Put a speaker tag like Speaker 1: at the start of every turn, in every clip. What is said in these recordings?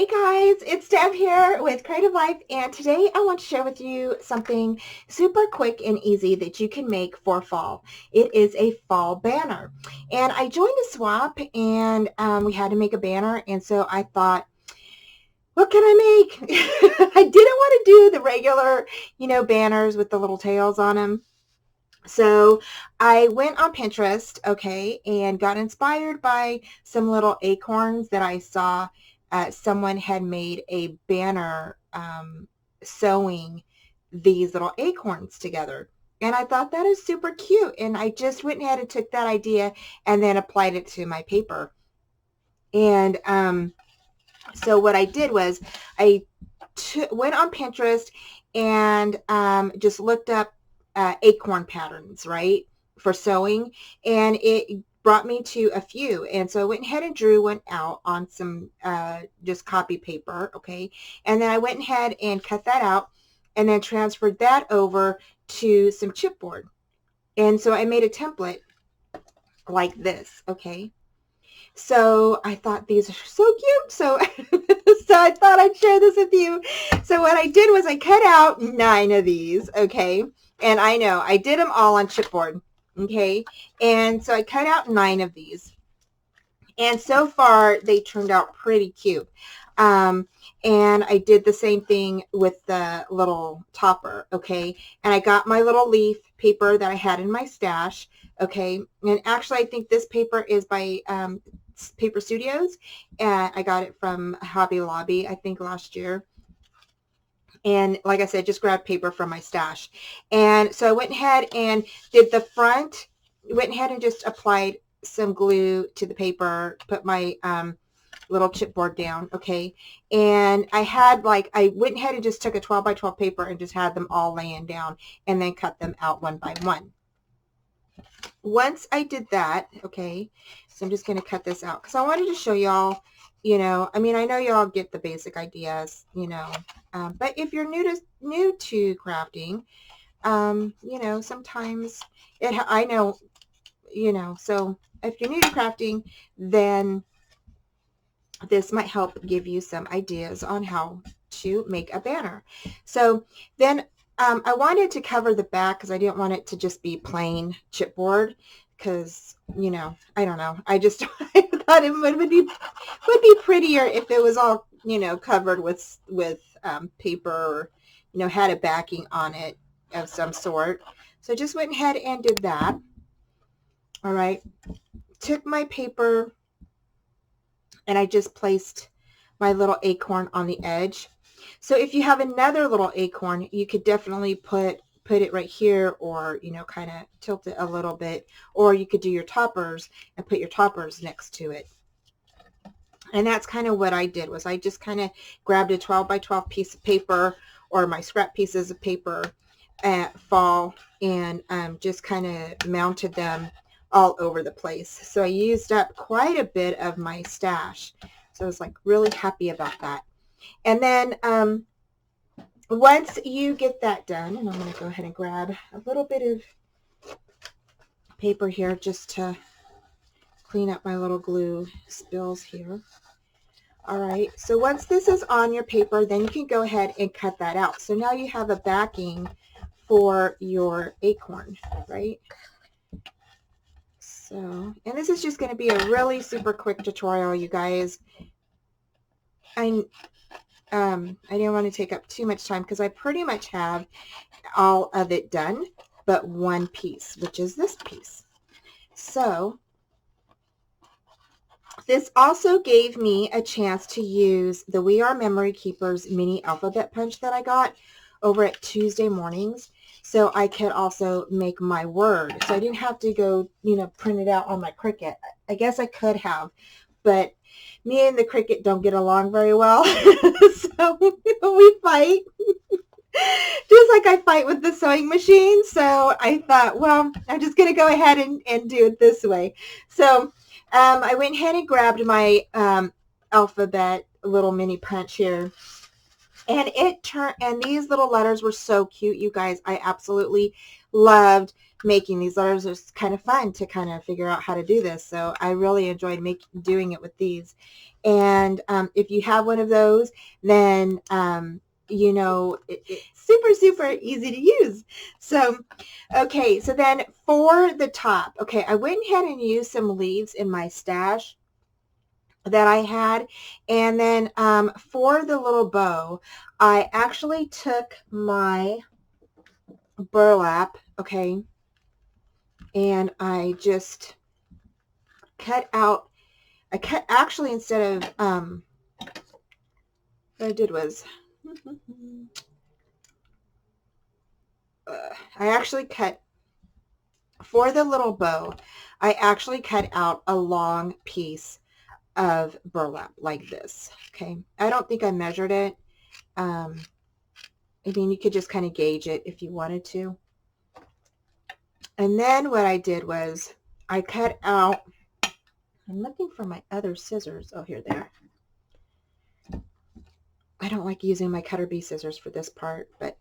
Speaker 1: Hey guys, it's Deb here with Creative Life, and today I want to share with you something super quick and easy that you can make for fall. It is a fall banner, and I joined a swap, and we had to make a banner, and so I thought, what can I make? I didn't want to do the regular, banners with the little tails on them. So I went on Pinterest, okay, and got inspired by some little acorns that I saw. Someone had made a banner sewing these little acorns together. And I thought that is super cute. And I just went ahead and took that idea and then applied it to my paper. And so what I did was I went on Pinterest and just looked up acorn patterns, right, for sewing, and it brought me to a few. And so I went ahead and drew one out on some just copy paper, okay, and then I went ahead and cut that out and then transferred that over to some chipboard. And so I made a template like this, okay. So I thought these are so cute. So, so I thought I'd share this with you. So what I did was I cut out 9 of these, okay? And I know I did them all on chipboard, okay? And so I cut out 9 of these. And so far they turned out pretty cute. And I did the same thing with the little topper, okay? And I got my little leaf paper that I had in my stash, okay? And actually I think this paper is by Paper Studios, and I got it from Hobby Lobby, I think last year. And like I said, just grabbed paper from my stash. And so I went ahead and did the front, went ahead and just applied some glue to the paper, put my little chipboard down, okay? And I went ahead and just took a 12 by 12 paper and just had them all laying down and then cut them out one by one. Once I did that, okay, so I'm just going to cut this out because I wanted to show y'all, I mean, I know y'all get the basic ideas, but if you're new to crafting, sometimes I know, so if you're new to crafting, then this might help give you some ideas on how to make a banner. So then I wanted to cover the back because I didn't want it to just be plain chipboard because, I don't know. I just I thought it would be prettier if it was all, covered with paper or, had a backing on it of some sort. So I just went ahead and did that. All right. Took my paper and I just placed my little acorn on the edge. So if you have another little acorn, you could definitely put it right here, or, kind of tilt it a little bit, or you could do your toppers and put your toppers next to it. And that's kind of what I did, was I just kind of grabbed a 12 by 12 piece of paper or my scrap pieces of paper at fall and just kind of mounted them all over the place. So I used up quite a bit of my stash. So I was like really happy about that. And then once you get that done, and I'm going to go ahead and grab a little bit of paper here just to clean up my little glue spills here. All right, so once this is on your paper, then you can go ahead and cut that out. So now you have a backing for your acorn, right? So, and this is just going to be a really super quick tutorial, you guys. I didn't want to take up too much time because I pretty much have all of it done, but one piece, which is this piece. So this also gave me a chance to use the We Are Memory Keepers mini alphabet punch that I got over at Tuesday Mornings. So I could also make my word. So I didn't have to go, print it out on my Cricut. I guess I could have, but me and the Cricut don't get along very well. So we fight. Just like I fight with the sewing machine. So I thought, well, I'm just going to go ahead and do it this way. So I went ahead and grabbed my alphabet little mini punch here. And and these little letters were so cute, you guys. I absolutely loved making these letters. It's kind of fun to kind of figure out how to do this. So I really enjoyed doing it with these. And if you have one of those, then you know, it's super, super easy to use. So, okay, so then for the top, okay, I went ahead and used some leaves in my stash that I had. And then for the little bow, I actually took my burlap, okay, and I just cut out, actually, instead of, what I did was, I actually cut, for the little bow, I actually cut out a long piece of burlap like this, okay. I don't think I measured it. I mean, you could just kind of gauge it if you wanted to. And then what I did was I cut out, I'm looking for my other scissors. Oh, here they are. I don't like using my cutter bee scissors for this part, but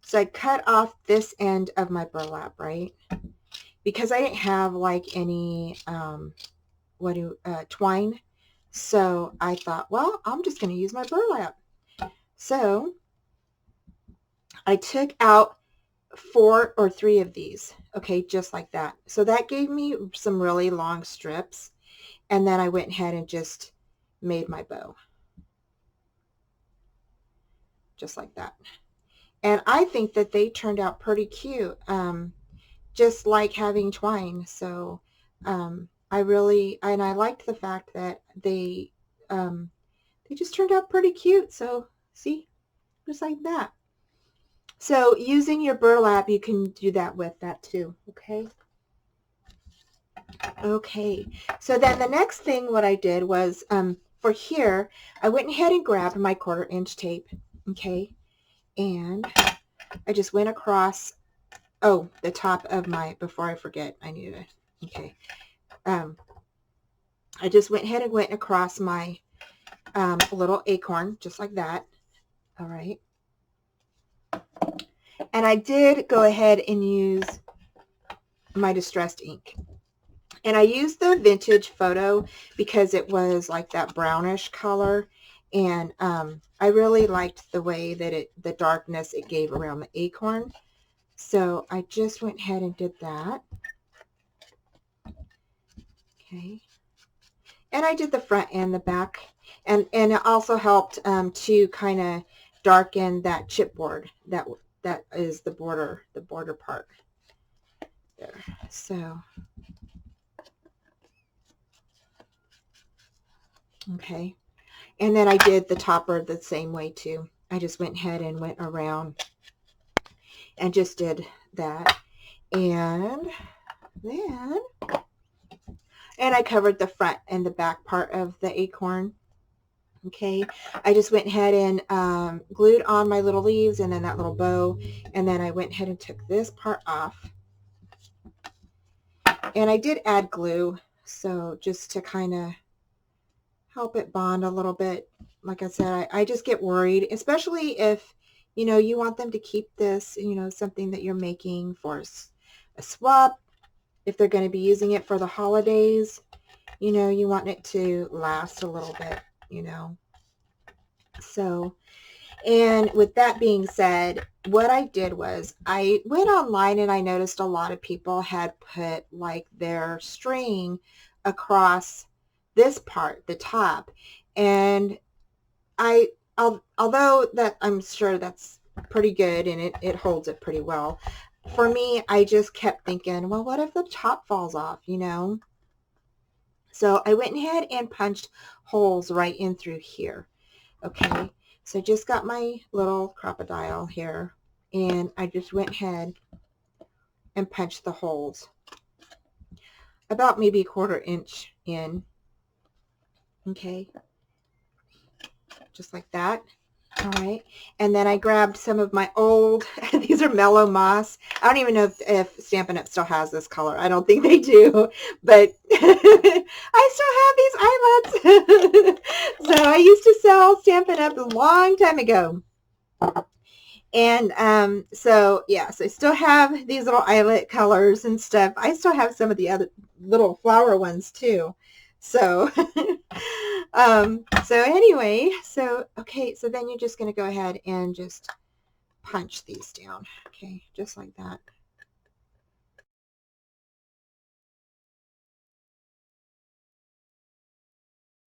Speaker 1: so I cut off this end of my burlap, right? Because I didn't have like any twine. So I thought, well, I'm just going to use my burlap. So I took out 4 or 3 of these, okay, just like that. So that gave me some really long strips. And then I went ahead and just made my bow. Just like that. And I think that they turned out pretty cute, just like having twine. So I liked the fact that they just turned out pretty cute. So see, just like that. So using your burlap, you can do that with that too, okay? Okay, so then the next thing what I did was, for here, I went ahead and grabbed my 1/4 inch tape, okay? And I just went across, oh, the top of my, before I forget, I need to, okay. I just went ahead and went across my little acorn, just like that, all right. And I did go ahead and use my distressed ink. And I used the vintage photo because it was like that brownish color. And I really liked the way that the darkness it gave around the acorn. So I just went ahead and did that. Okay. And I did the front and the back. And it also helped to kind of darken that chipboard. That is the border part. There. So, okay. And then I did the topper the same way too. I just went ahead and went around and just did that. And then, and I covered the front and the back part of the acorn. Okay, I just went ahead and glued on my little leaves and then that little bow. And then I went ahead and took this part off. And I did add glue, so just to kind of help it bond a little bit. Like I said, I just get worried, especially if, you know, you want them to keep this, you know, something that you're making for a swap. If they're going to be using it for the holidays, you know, you want it to last a little bit, you know. So, and with that being said, what I did was I went online and I noticed a lot of people had put like their string across this part, the top. And although that I'm sure that's pretty good and it holds it pretty well, for me, I just kept thinking, well, what if the top falls off, you know? So I went ahead and punched holes right in through here. Okay, so I just got my little crocodile here, and I just went ahead and punched the holes about maybe 1/4 inch in. Okay, just like that. All right, and then I grabbed some of my old, these are Mellow Moss. I don't even know if Stampin' Up! Still has this color. I don't think they do, but I still have these eyelets. So I used to sell Stampin' Up! A long time ago. And so yeah, so I still have these little eyelet colors and stuff. I still have some of the other little flower ones too. So so anyway, so okay, so then you're just going to go ahead and just punch these down. Okay, just like that.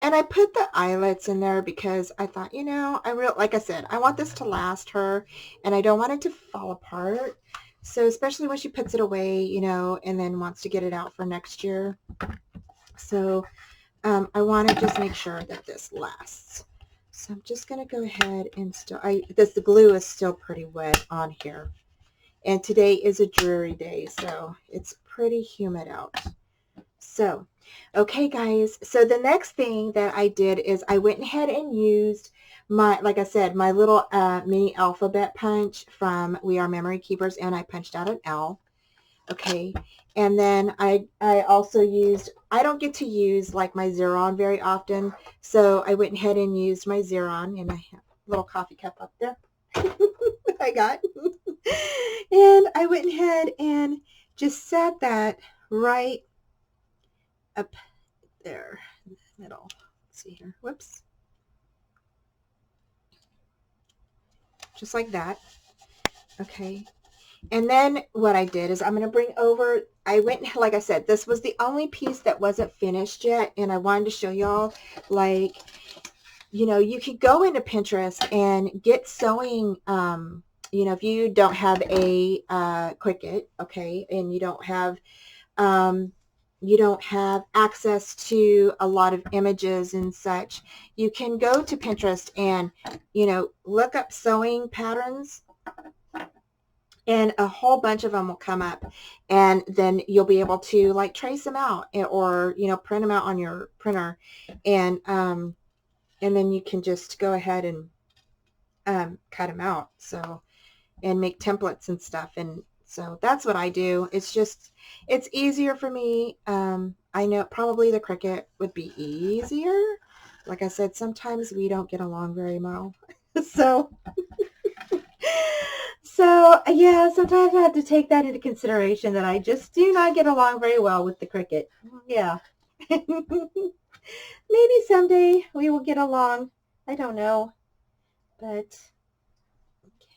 Speaker 1: And I put the eyelets in there because I thought, like I said, I want this to last her and I don't want it to fall apart. So especially when she puts it away, and then wants to get it out for next year. So I want to just make sure that this lasts. So I'm just going to go ahead and the glue is still pretty wet on here. And today is a dreary day, so it's pretty humid out. So, okay guys, so the next thing that I did is I went ahead and used like I said, my little mini alphabet punch from We Are Memory Keepers, and I punched out an L. Okay, and then I also used, I don't get to use like my Xeron very often, so I went ahead and used my Xeron, and I have a little coffee cup up there I got. And I went ahead and just set that right up there in the middle. Let's see here. Whoops. Just like that. Okay. And then what I did is I'm going to bring over, like I said, this was the only piece that wasn't finished yet. And I wanted to show y'all, like, you could go into Pinterest and get sewing, if you don't have a Cricut, okay, and you don't have access to a lot of images and such, you can go to Pinterest and, look up sewing patterns, and a whole bunch of them will come up, and then you'll be able to like trace them out or, print them out on your printer, and then you can just go ahead and cut them out. So, and make templates and stuff. And so that's what I do. It's easier for me. I know probably the Cricut would be easier. Like I said, sometimes we don't get along very well. So, yeah, sometimes I have to take that into consideration, that I just do not get along very well with the Cricut. Yeah. Maybe someday we will get along. I don't know. But,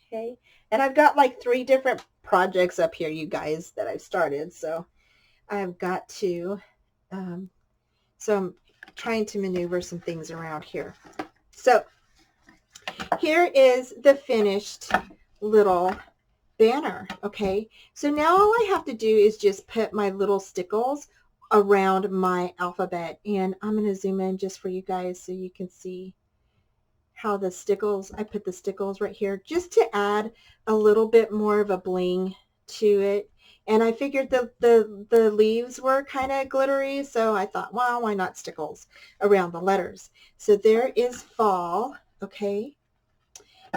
Speaker 1: okay. And I've got like 3 different projects up here, you guys, that I've started. So I've got to, so I'm trying to maneuver some things around here. So here is the finished little banner. Okay. So now all I have to do is just put my little stickles around my alphabet. And I'm going to zoom in just for you guys so you can see how the stickles, I put the stickles right here just to add a little bit more of a bling to it. And I figured the leaves were kind of glittery, so I thought, well, why not stickles around the letters? So there is fall, okay?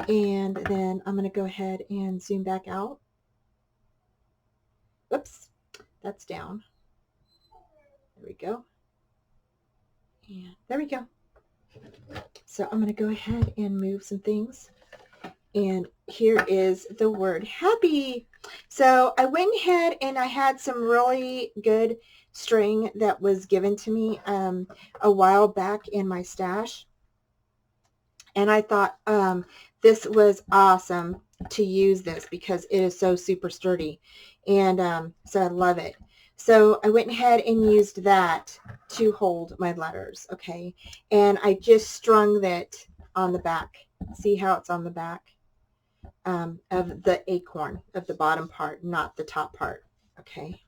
Speaker 1: And then I'm going to go ahead and zoom back out. Whoops, that's down. There we go. And there we go. So I'm going to go ahead and move some things. And here is the word happy. So I went ahead and I had some really good string that was given to me a while back in my stash. And I thought this was awesome to use this because it is so super sturdy. And so I love it. So I went ahead and used that to hold my letters, okay? And I just strung that on the back. See how it's on the back of the acorn, of the bottom part, not the top part, okay?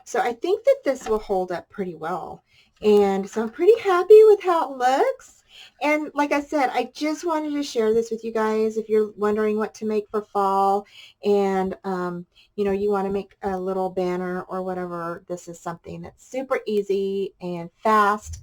Speaker 1: So I think that this will hold up pretty well. And so I'm pretty happy with how it looks. And like I said, I just wanted to share this with you guys if you're wondering what to make for fall and, you want to make a little banner or whatever. This is something that's super easy and fast,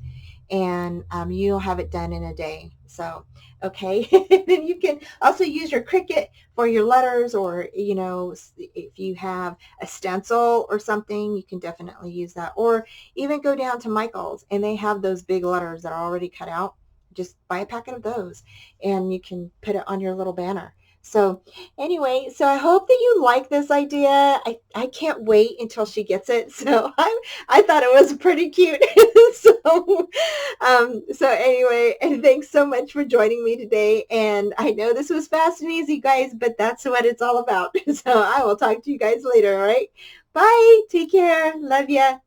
Speaker 1: and you'll have it done in a day. So, okay. Then you can also use your Cricut for your letters, or, if you have a stencil or something, you can definitely use that. Or even go down to Michael's, and they have those big letters that are already cut out. Just buy a packet of those, and you can put it on your little banner. So anyway, so I hope that you like this idea. I can't wait until she gets it. So I thought it was pretty cute. So anyway, and thanks so much for joining me today. And I know this was fast and easy, guys, but that's what it's all about. So I will talk to you guys later. All right. Bye. Take care. Love ya.